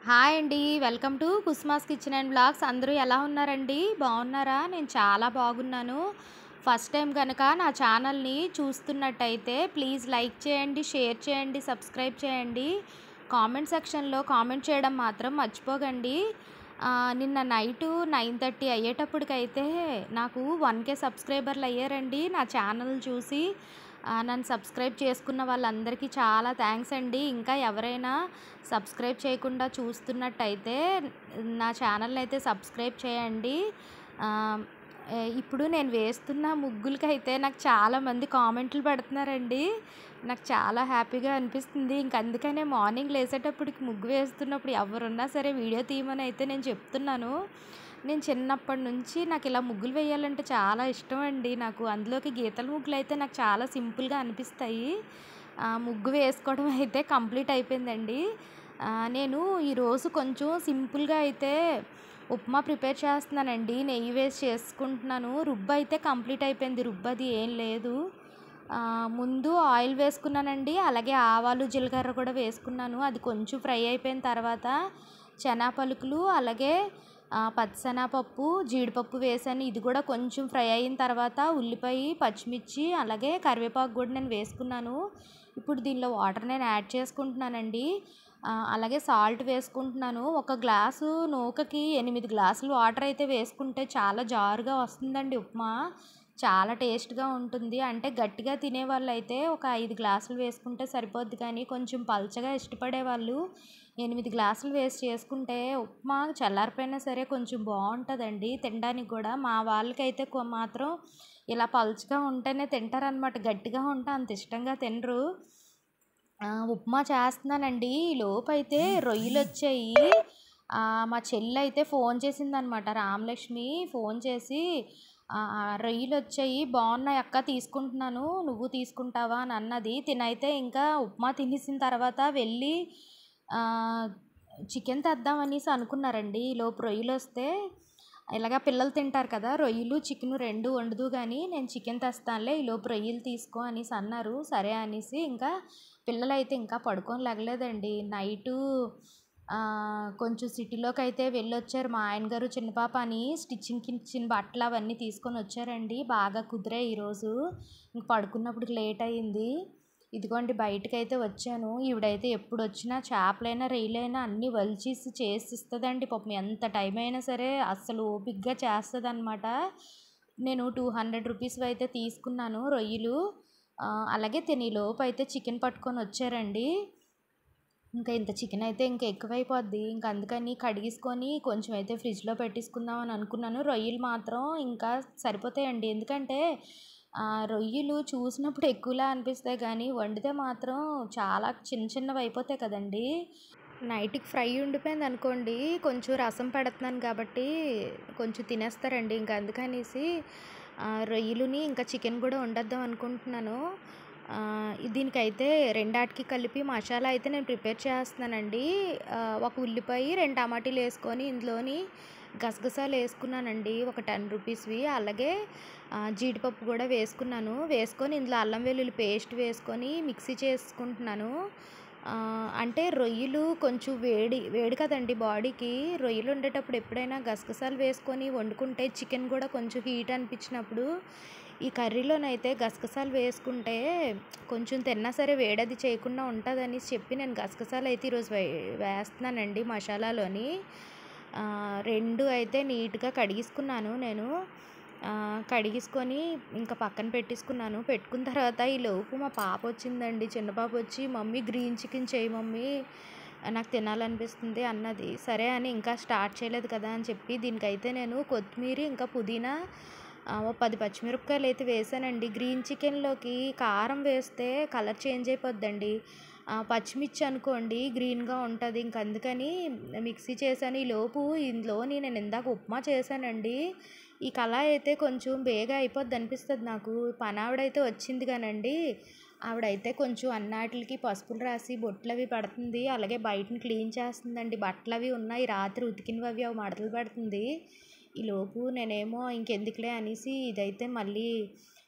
Hi అండి. Welcome to Kusma's kitchen and blogs. అందరూ ఎలా ఉన్నారండి? బాగున్నారా? నేను చాలా బాగున్నాను. ఫస్ట్ టైం కనుక నా ఛానల్ని చూస్తున్నట్టయితే ప్లీజ్ లైక్ చేయండి, షేర్ చేయండి, సబ్స్క్రైబ్ చేయండి. కామెంట్ సెక్షన్లో కామెంట్ చేయడం మాత్రం మర్చిపోకండి. నిన్న నైటు 9:30 అయ్యేటప్పటికైతే నాకు 1K సబ్స్క్రైబర్లు అయ్యారండి నా ఛానల్ చూసి. నన్ను సబ్స్క్రైబ్ చేసుకున్న వాళ్ళందరికీ చాలా థ్యాంక్స్ అండి. ఇంకా ఎవరైనా సబ్స్క్రైబ్ చేయకుండా చూస్తున్నట్టయితే నా ఛానల్ని అయితే సబ్స్క్రైబ్ చేయండి. ఇప్పుడు నేను వేస్తున్న ముగ్గులకైతే నాకు చాలామంది కామెంట్లు పెడుతున్నారండి. నాకు చాలా హ్యాపీగా అనిపిస్తుంది. ఇంక అందుకనే మార్నింగ్ లేసేటప్పటికి ముగ్గు వేస్తున్నప్పుడు ఎవరున్నా సరే వీడియో తీయమని అయితే నేను చెప్తున్నాను. నేను చిన్నప్పటి నుంచి నాకు ఇలా ముగ్గులు వేయాలంటే చాలా ఇష్టం అండి. నాకు అందులోకి గీతల ముగ్గులు అయితే నాకు చాలా సింపుల్గా అనిపిస్తాయి. ముగ్గు వేసుకోవడం అయితే కంప్లీట్ అయిపోయిందండి. నేను ఈరోజు కొంచెం సింపుల్గా అయితే ఉప్మా ప్రిపేర్ చేస్తున్నానండి. నెయ్యి వేసి చేసుకుంటున్నాను. రుబ్బు అయితే కంప్లీట్ అయిపోయింది. రుబ్బు అది ఏం లేదు. ముందు ఆయిల్ వేసుకున్నానండి. అలాగే ఆవాలు జీలకర్ర కూడా వేసుకున్నాను. అది కొంచెం ఫ్రై అయిపోయిన తర్వాత శనగ పలుకులు అలాగే పచ్చిశనగపప్పు జీడిపప్పు వేసాను. ఇది కూడా కొంచెం ఫ్రై అయిన తర్వాత ఉల్లిపాయ పచ్చిమిర్చి అలాగే కరివేపాకు కూడా నేను వేసుకున్నాను. ఇప్పుడు దీనిలో వాటర్ నేను యాడ్ చేసుకుంటున్నానండి. అలాగే సాల్ట్ వేసుకుంటున్నాను. ఒక గ్లాసు నూకకి 8 గ్లాసులు వాటర్ అయితే వేసుకుంటే చాలా జారుగా వస్తుందండి ఉప్మా. చాలా టేస్ట్గా ఉంటుంది. అంటే గట్టిగా తినేవాళ్ళు అయితే ఒక 5 గ్లాసులు వేసుకుంటే సరిపోద్ది. కానీ కొంచెం పల్చగా ఇష్టపడే వాళ్ళు 8 గ్లాసులు వేసి చేసుకుంటే ఉప్మా చల్లారిపోయినా సరే కొంచెం బాగుంటుందండి తినడానికి కూడా. మా వాళ్ళకైతే మాత్రం ఇలా పల్చగా ఉంటేనే తింటారనమాట. గట్టిగా ఉంటే అంత ఇష్టంగా తినరు. ఉప్మా చేస్తున్నానండి. ఈలోపైతే రొయ్యలు వచ్చాయి. మా చెల్లి అయితే ఫోన్ చేసిందనమాట. రామలక్ష్మి ఫోన్ చేసి రొయ్యలు వచ్చాయి బాగున్నాయి అక్క తీసుకుంటున్నాను నువ్వు తీసుకుంటావా అని అన్నది. తినైతే ఇంకా ఉప్మా తినేసిన తర్వాత వెళ్ళి చికెన్ తెద్దామనేసి అనుకున్నారండి. ఈలోపు రొయ్యలు వస్తే ఇలాగ పిల్లలు తింటారు కదా రొయ్యలు చికెను 2 వండుదు కానీ నేను చికెన్ తెస్తానులే ఈలోపు రొయ్యలు తీసుకో అనేసి అన్నారు. సరే అనేసి ఇంకా పిల్లలైతే ఇంకా పడుకొని లెగలేదండి. నైటు కొంచెం సిటీలోకి అయితే వెళ్ళొచ్చారు. మా ఆయన గారు చిన్న పాప అని స్టిచ్చింగ్కి ఇచ్చిన బట్టలు అవన్నీ తీసుకొని వచ్చారండి. బాగా కుదిరాయి ఈరోజు. ఇంక పడుకున్నప్పుడు లేట్ అయ్యింది. ఇదిగోండి బయటకైతే వచ్చాను. ఈవిడైతే ఎప్పుడు వచ్చినా చేపలైనా రొయ్యలైనా అన్నీ వలిచేసి చేసిస్తుందండి. పాపం ఎంత టైం అయినా సరే అస్సలు ఓపికగా చేస్తుంది అనమాట. నేను 200 రూపీస్ అయితే తీసుకున్నాను రొయ్యలు. అలాగే తినేలోపు అయితే చికెన్ పట్టుకొని వచ్చారండి. ఇంకా ఇంత చికెన్ అయితే ఇంకా ఎక్కువైపోద్ది. ఇంకా అందుకని కడిగేసుకొని కొంచెం అయితే ఫ్రిడ్జ్లో పెట్టేసుకుందాం అని అనుకున్నాను. రొయ్యలు మాత్రం ఇంకా సరిపోతాయండి. ఎందుకంటే రొయ్యలు చూసినప్పుడు ఎక్కువలా అనిపిస్తాయి కానీ వండితే మాత్రం చాలా చిన్న చిన్నవి అయిపోతాయి కదండి. నైట్కి ఫ్రై ఉండిపోయింది అనుకోండి కొంచెం రసం పెడుతున్నాను కాబట్టి కొంచెం తినేస్తారండి. ఇంకా అందుకనేసి రొయ్యలుని ఇంకా చికెన్ కూడా వండేద్దాం అనుకుంటున్నాను. దీనికైతే రెండాటికి కలిపి మసాలా అయితే నేను ప్రిపేర్ చేస్తున్నానండి. ఒక ఉల్లిపాయ 2 టమాటీలు వేసుకొని ఇందులోని గసగసాలు వేసుకున్నానండి ఒక 10 రూపీస్వి. అలాగే జీడిపప్పు కూడా వేసుకున్నాను. వేసుకొని ఇందులో అల్లం వెల్లుల్లి పేస్ట్ వేసుకొని మిక్సీ చేసుకుంటున్నాను. అంటే రొయ్యలు కొంచెం వేడి వేడి కదండి బాడీకి. రొయ్యలు వండేటప్పుడు ఎప్పుడైనా గసగసాలు వేసుకొని వండుకుంటే చికెన్ కూడా కొంచెం హీట్ అనిపించినప్పుడు ఈ కర్రీలోనైతే గసగసాలు వేసుకుంటే కొంచెం తిన్నా సరే వేడది చేయకుండా ఉంటుందని చెప్పి నేను గసగసాలు అయితే ఈరోజు వేస్తున్నానండి మసాలాలోని. 2 అయితే నీట్గా కడిగేసుకున్నాను నేను. కడిగేసుకొని ఇంకా పక్కన పెట్టేసుకున్నాను. పెట్టుకున్న తర్వాత ఈలోపు మా పాప వచ్చిందండి. చిన్న పాప వచ్చి మమ్మీ గ్రీన్ చికెన్ చేయి మమ్మీ నాకు తినాలనిపిస్తుంది అన్నది. సరే అని ఇంకా స్టార్ట్ చేయలేదు కదా అని చెప్పి దీనికైతే నేను కొత్తిమీర ఇంకా పుదీనా ఓ 10 పచ్చిమిరపకాయలు అయితే వేసానండి. గ్రీన్ చికెన్లోకి కారం వేస్తే కలర్ చేంజ్ అయిపోద్దండి. పచ్చిమిర్చి అనుకోండి గ్రీన్గా ఉంటుంది. ఇంక అందుకని మిక్సీ చేశాను. ఈలోపు ఇందులోని నేను ఇందాక ఉప్మా చేశానండి. ఈ కళాయి అయితే కొంచెం బేగా అయిపోద్ది అనిపిస్తుంది నాకు. పనావిడైతే వచ్చింది కానండి ఆవిడైతే కొంచెం అన్నాటికి పసుపులు రాసి బొట్లు అవి పెడుతుంది. అలాగే బయటని క్లీన్ చేస్తుందండి. బట్టలు అవి ఉన్నాయి రాత్రి ఉతికినవి అవి మడతలు పెడుతుంది. ఈలోపు నేనేమో ఇంకెందుకులే అనేసి ఇదైతే మళ్ళీ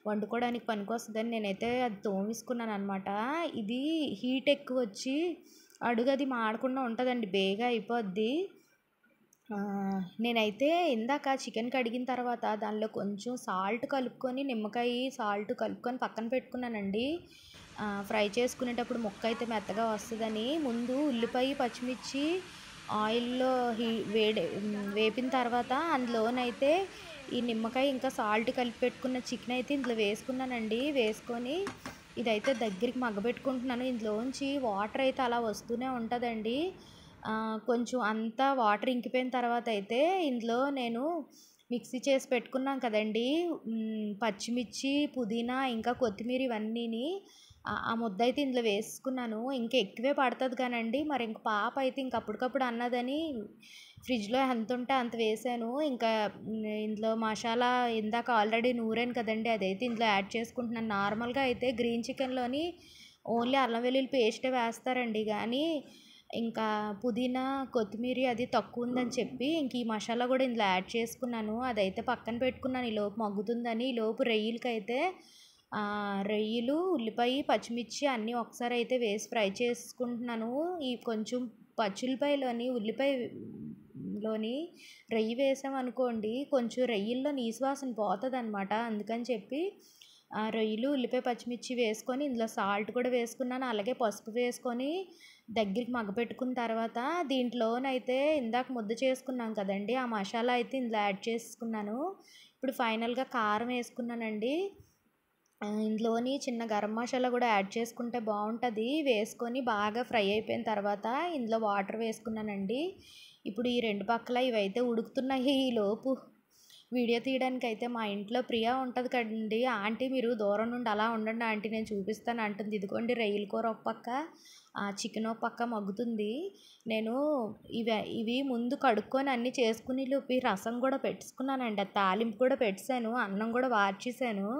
వండుకోవడానికి పనికొస్తుందని నేనైతే అది తోమేసుకున్నాను అనమాట. ఇది హీట్ ఎక్కువ వచ్చి అడుగు అది మాడకుండా ఉంటుందండి, బేగా అయిపోద్ది. నేనైతే ఇందాక చికెన్ కడిగిన తర్వాత దానిలో కొంచెం సాల్ట్ కలుపుకొని, నిమ్మకాయ సాల్ట్ కలుపుకొని పక్కన పెట్టుకున్నానండి. ఫ్రై చేసుకునేటప్పుడు ముక్క అయితే మెత్తగా వస్తుందని. ముందు ఉల్లిపాయ పచ్చిమిర్చి ఆయిల్లో వేపిన తర్వాత అందులోనైతే ఈ నిమ్మకాయ ఇంకా సాల్ట్ కలిపి పెట్టుకున్న చికెన్ అయితే ఇందులో వేసుకున్నానండి. వేసుకొని ఇదైతే దగ్గరికి మగ్గబెట్టుకుంటున్నాను. ఇందులోంచి వాటర్ అయితే అలా వస్తూనే ఉంటుందండి. కొంచెం అంతా వాటర్ ఇంకిపోయిన తర్వాత అయితే ఇందులో నేను మిక్సీ చేసి పెట్టుకున్నాం కదండి, పచ్చిమిర్చి, పుదీనా ఇంకా కొత్తిమీర ఇవన్నీని ఆ ముద్ద అయితే ఇందులో వేసుకున్నాను. ఇంకా ఎక్కువే పడుతుంది కానండి, మరి ఇంక పాప అయితే ఇంక అప్పటికప్పుడు అన్నదని ఫ్రిడ్జ్లో ఎంత ఉంటే అంత వేసాను. ఇంకా ఇందులో మసాలా ఇందాక ఆల్రెడీ నూరాను కదండి, అదైతే ఇందులో యాడ్ చేసుకుంటున్నాను. నార్మల్గా అయితే గ్రీన్ చికెన్లోని ఓన్లీ అల్లం వెల్లుల్లి పేస్టే వేస్తారండి, కానీ ఇంకా పుదీనా కొత్తిమీర అది తక్కువ ఉందని చెప్పి ఇంక ఈ మసాలా కూడా ఇందులో యాడ్ చేసుకున్నాను. అదైతే పక్కన పెట్టుకున్నాను ఈలోపు మగ్గుతుందని. ఈలోపు రొయ్యలకైతే రొయ్యలు, ఉల్లిపాయ, పచ్చిమిర్చి అన్నీ ఒకసారి అయితే వేసి ఫ్రై చేసుకుంటున్నాను. ఈ కొంచెం ఉల్లిపాయలోని రొయ్యి వేసామనుకోండి, కొంచెం రొయ్యల్లో నీసు వాసన పోతుంది అనమాట. అందుకని చెప్పి రొయ్యలు, ఉల్లిపాయ, పచ్చిమిర్చి వేసుకొని ఇందులో సాల్ట్ కూడా వేసుకున్నాను. అలాగే పసుపు వేసుకొని దగ్గరికి మగ్గపెట్టుకున్న తర్వాత దీంట్లోనైతే ఇందాక ముద్ద చేసుకున్నాం కదండి, ఆ మసాలా అయితే ఇందులో యాడ్ చేసుకున్నాను. ఇప్పుడు ఫైనల్గా కారం వేసుకున్నానండి. ఇందులోని చిన్న గరం మసాలా కూడా యాడ్ చేసుకుంటే బాగుంటుంది. వేసుకొని బాగా ఫ్రై అయిపోయిన తర్వాత ఇందులో వాటర్ వేసుకున్నానండి. ఇప్పుడు ఈ రెండు పక్కల ఇవైతే ఉడుకుతున్నాయి. ఈలోపు వీడియో తీయడానికి అయితే మా ఇంట్లో ప్రియా ఉంటుంది కదండి, ఆంటీ మీరు దూరం నుండి అలా ఉండండి ఆంటీ నేను చూపిస్తాను అంటుంది. ఇదిగోండి రొయ్యల కూర ఒక పక్క, చికెన్ ఒక పక్క మగ్గుతుంది. నేను ఇవి ముందు కడుక్కొని అన్నీ చేసుకుని లోపు రసం కూడా పెట్టుకున్నానండి, తాలింపు కూడా పెట్టాను, అన్నం కూడా వార్చేసాను.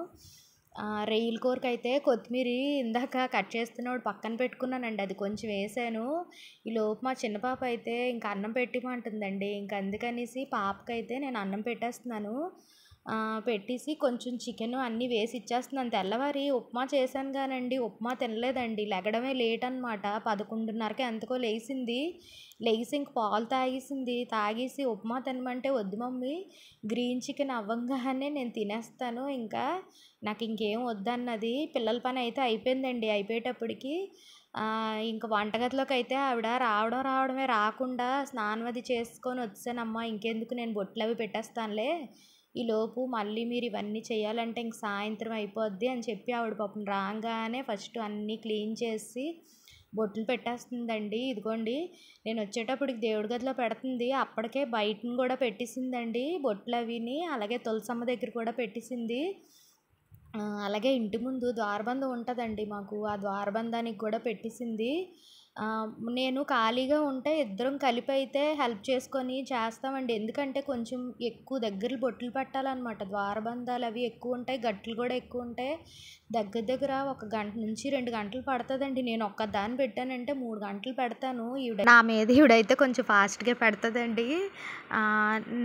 రొయ్యల కూరకి అయితే కొత్తిమీర ఇందాక కట్ చేస్తున్నప్పుడు పక్కన పెట్టుకున్నానండి, అది కొంచెం వేసాను. ఈలోపు మా చిన్న పాప అయితే ఇంకా అన్నం పెట్టిమంటుందండి. ఇంక అందుకనేసి పాపకైతే నేను అన్నం పెట్టేస్తున్నాను. పెట్టేసి కొంచెం చికెన్ అన్నీ వేసి ఇచ్చేస్తున్నాను. తెల్లవారి ఉప్మా చేశాను కానండి, ఉప్మా తినలేదండి, లెగడమే లేట్ అనమాట. 11:30కి ఎంతకో లేచింది. లేచి ఇంక పాలు తాగేసి ఉప్మా తినమంటే వద్దు మమ్మీ గ్రీన్ చికెన్ అవ్వంగానే నేను తినేస్తాను, ఇంకా నాకు ఇంకేం వద్దన్నది. పిల్లల పని అయితే అయిపోయిందండి. అయిపోయేటప్పటికి ఇంక వంటగదిలోకి అయితే ఆవిడ రావడమే రాకుండా స్నానం అది చేసుకొని వచ్చానమ్మా, ఇంకెందుకు నేను బొట్లు అవి పెట్టేస్తానులే, ఈలోపు మళ్ళీ మీరు ఇవన్నీ చేయాలంటే ఇంక సాయంత్రం అయిపోద్ది అని చెప్పి ఆవిడ పాపం రాగానే ఫస్ట్ అన్నీ క్లీన్ చేసి బొట్లు పెట్టేస్తుందండి. ఇదిగోండి నేను వచ్చేటప్పటికి దేవుడి గదిలో పెడుతుంది, అప్పటికే బయటను కూడా పెట్టేసిందండి బొట్లు అవిని. అలాగే తులసమ్మ దగ్గర కూడా పెట్టేసింది. అలాగే ఇంటి ముందు ద్వారబంధం ఉంటుందండి మాకు, ఆ ద్వారబంధానికి కూడా పెట్టేసింది. నేను ఖాళీగా ఉంటే ఇద్దరం కలిపి అయితే హెల్ప్ చేసుకొని చేస్తామండి. ఎందుకంటే కొంచెం ఎక్కువ దగ్గరలు బొట్లు పెట్టాలన్నమాట. ద్వారబంధాలు అవి ఎక్కువ ఉంటాయి, గట్లు కూడా ఎక్కువ ఉంటాయి. దగ్గర 1 గంట నుంచి 2 గంటలు పడుతుందండి. నేను ఒక్కదాన్ని పెట్టానంటే 3 గంటలు పెడతాను. ఈవిడైతే కొంచెం ఫాస్ట్గా పెడుతుందండి.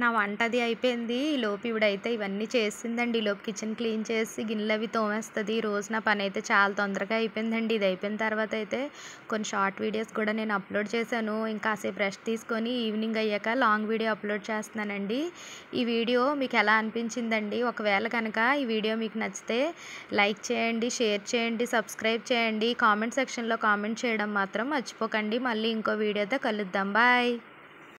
నా వంట అది అయిపోయింది. ఈలోపు ఈవిడైతే ఇవన్నీ చేసిందండి. ఈలోపు కిచెన్ క్లీన్ చేసి గిన్నెలు అవి తోమేస్తుంది. రోజు నా పని అయితే చాలా తొందరగా అయిపోయిందండి. ఇది అయిపోయిన తర్వాత అయితే కొన్ని షార్ట్ వీడియోస్ కూడా నేను అప్లోడ్ చేశాను. ఇంకా కాసేపు రెస్ట్ తీసుకొని ఈవినింగ్ అయ్యాక లాంగ్ వీడియో అప్లోడ్ చేస్తున్నానండి. ఈ వీడియో మీకు ఎలా అనిపించిందండి? ఒకవేళ కనుక ఈ వీడియో మీకు నచ్చితే లైక్ చేయండి, షేర్ చేయండి, సబ్స్క్రైబ్ చేయండి. కామెంట్ సెక్షన్లో కామెంట్ చేయడం మాత్రం మర్చిపోకండి. మళ్ళీ ఇంకో వీడియోతో కలుద్దాం. బాయ్.